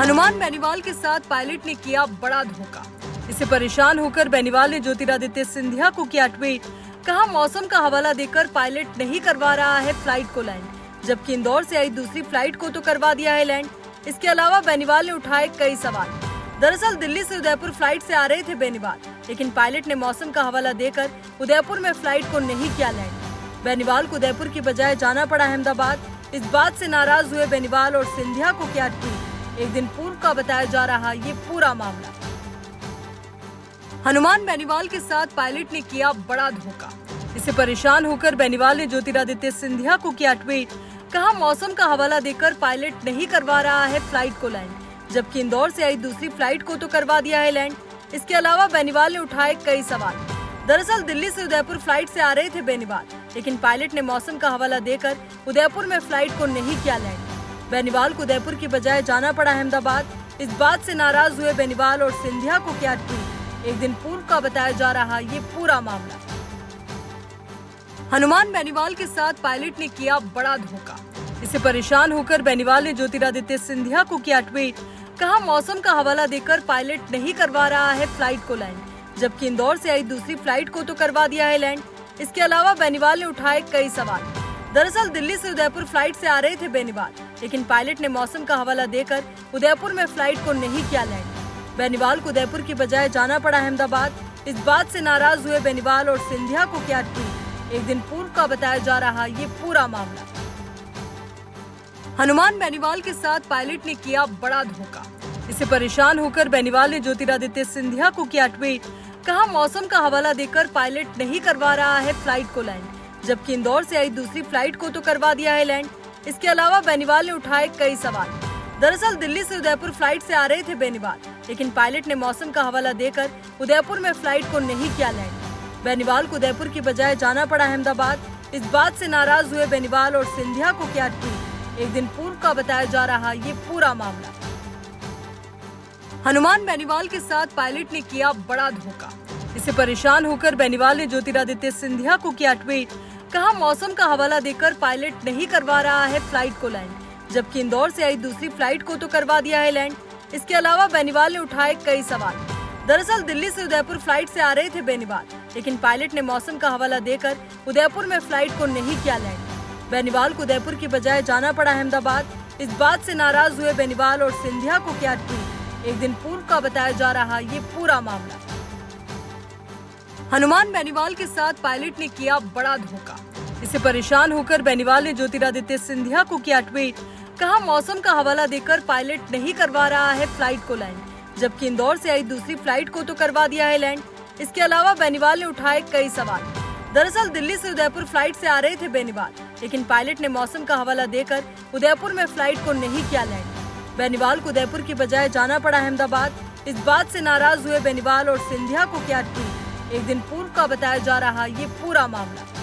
हनुमान बेनीवाल के साथ पायलट ने किया बड़ा धोखा। इससे परेशान होकर बेनीवाल ने ज्योतिरादित्य सिंधिया को किया ट्वीट। कहा, मौसम का हवाला देकर पायलट नहीं करवा रहा है फ्लाइट को लैंड, जबकि इंदौर से आई दूसरी फ्लाइट को तो करवा दिया है लैंड। इसके अलावा बेनीवाल ने उठाए कई सवाल। दरअसल दिल्ली से उदयपुर फ्लाइट से आ रहे थे बेनीवाल, लेकिन पायलट ने मौसम का हवाला देकर उदयपुर में फ्लाइट को नहीं किया लैंड। बेनीवाल को उदयपुर की बजाय जाना पड़ा अहमदाबाद। इस बात से नाराज हुए बेनीवाल और सिंधिया को किया ट्वीट। एक दिन पूर्व का बताया जा रहा ये पूरा मामला। हनुमान बेनीवाल के साथ पायलट ने किया बड़ा धोखा। इससे परेशान होकर बेनीवाल ने ज्योतिरादित्य सिंधिया को किया ट्वीट। कहा, मौसम का हवाला देकर पायलट नहीं करवा रहा है फ्लाइट को लैंड, जबकि इंदौर से आई दूसरी फ्लाइट को तो करवा दिया है लैंड। इसके अलावा बेनीवाल ने उठाए कई सवाल। दरअसल दिल्ली से उदयपुर फ्लाइट से आ रहे थे बेनीवाल, लेकिन पायलट ने मौसम का हवाला देकर उदयपुर में फ्लाइट को नहीं किया लैंड। बेनीवाल को उदयपुर की बजाय जाना पड़ा अहमदाबाद। इस बात से नाराज हुए बेनीवाल और सिंधिया को किया ट्वीट। एक दिन पूर्व का बताया जा रहा ये पूरा मामला। हनुमान बेनीवाल के साथ पायलट ने किया बड़ा धोखा। इससे परेशान होकर बेनीवाल ने ज्योतिरादित्य सिंधिया को किया ट्वीट। कहा, मौसम का हवाला देकर पायलट नहीं करवा रहा है फ्लाइट को लैंड, जबकि इंदौर से आई दूसरी फ्लाइट को तो करवा दिया है लैंड। इसके अलावा बेनीवाल ने उठाए कई सवाल। दरअसल दिल्ली से उदयपुर फ्लाइट से आ रहे थे बेनीवाल, लेकिन पायलट ने मौसम का हवाला देकर उदयपुर में फ्लाइट को नहीं किया लैंड। बेनीवाल को उदयपुर की बजाय जाना पड़ा अहमदाबाद। इस बात से नाराज हुए बेनीवाल और सिंधिया को किया ट्वीट। एक दिन पूर्व का बताया जा रहा ये पूरा मामला। हनुमान बेनीवाल के साथ पायलट ने किया बड़ा धोखा। इससे परेशान होकर बेनीवाल ने ज्योतिरादित्य सिंधिया को किया ट्वीट। कहा, मौसम का हवाला देकर पायलट नहीं करवा रहा है फ्लाइट को लैंड, जबकि इंदौर से आई दूसरी फ्लाइट को तो करवा दिया है लैंड। इसके अलावा बेनीवाल ने उठाए कई सवाल। दरअसल दिल्ली से उदयपुर फ्लाइट से आ रहे थे बेनीवाल, लेकिन पायलट ने मौसम का हवाला देकर उदयपुर में फ्लाइट को नहीं किया लैंड। बेनीवाल को उदयपुर की बजाय जाना पड़ा अहमदाबाद। इस बात से नाराज हुए बेनीवाल और सिंधिया को किया ट्वीट। एक दिन पूर्व का बताया जा रहा ये पूरा मामला। हनुमान बेनीवाल के साथ पायलट ने किया बड़ा धोखा। इससे परेशान होकर बेनीवाल ने ज्योतिरादित्य सिंधिया को किया ट्वीट। कहा, मौसम का हवाला देकर पायलट नहीं करवा रहा है फ्लाइट को लैंड, जबकि इंदौर से आई दूसरी फ्लाइट को तो करवा दिया है लैंड। इसके अलावा बेनीवाल ने उठाए कई सवाल। दरअसल दिल्ली से उदयपुर फ्लाइट से आ रहे थे बेनीवाल, लेकिन पायलट ने मौसम का हवाला देकर उदयपुर में फ्लाइट को नहीं किया लैंड। बेनीवाल को उदयपुर की बजाय जाना पड़ा अहमदाबाद। इस बात से नाराज हुए बेनीवाल और सिंधिया को किया ट्वीट। एक दिन पूर्व का बताया जा रहा ये पूरा मामला। हनुमान बेनीवाल के साथ पायलट ने किया बड़ा धोखा। इससे परेशान होकर बेनीवाल ने ज्योतिरादित्य सिंधिया को किया ट्वीट। कहा, मौसम का हवाला देकर पायलट नहीं करवा रहा है फ्लाइट को लैंड, जबकि इंदौर से आई दूसरी फ्लाइट को तो करवा दिया है लैंड। इसके अलावा बेनीवाल ने उठाए कई सवाल। दरअसल दिल्ली से उदयपुर फ्लाइट से आ रहे थे बेनीवाल, लेकिन पायलट ने मौसम का हवाला देकर उदयपुर में फ्लाइट को नहीं किया लैंड। बेनीवाल को उदयपुर की बजाय जाना पड़ा अहमदाबाद। इस बात से नाराज हुए बेनीवाल और सिंधिया को किया ट्वीट। एक दिन पूर्व का बताया जा रहा ये पूरा मामला।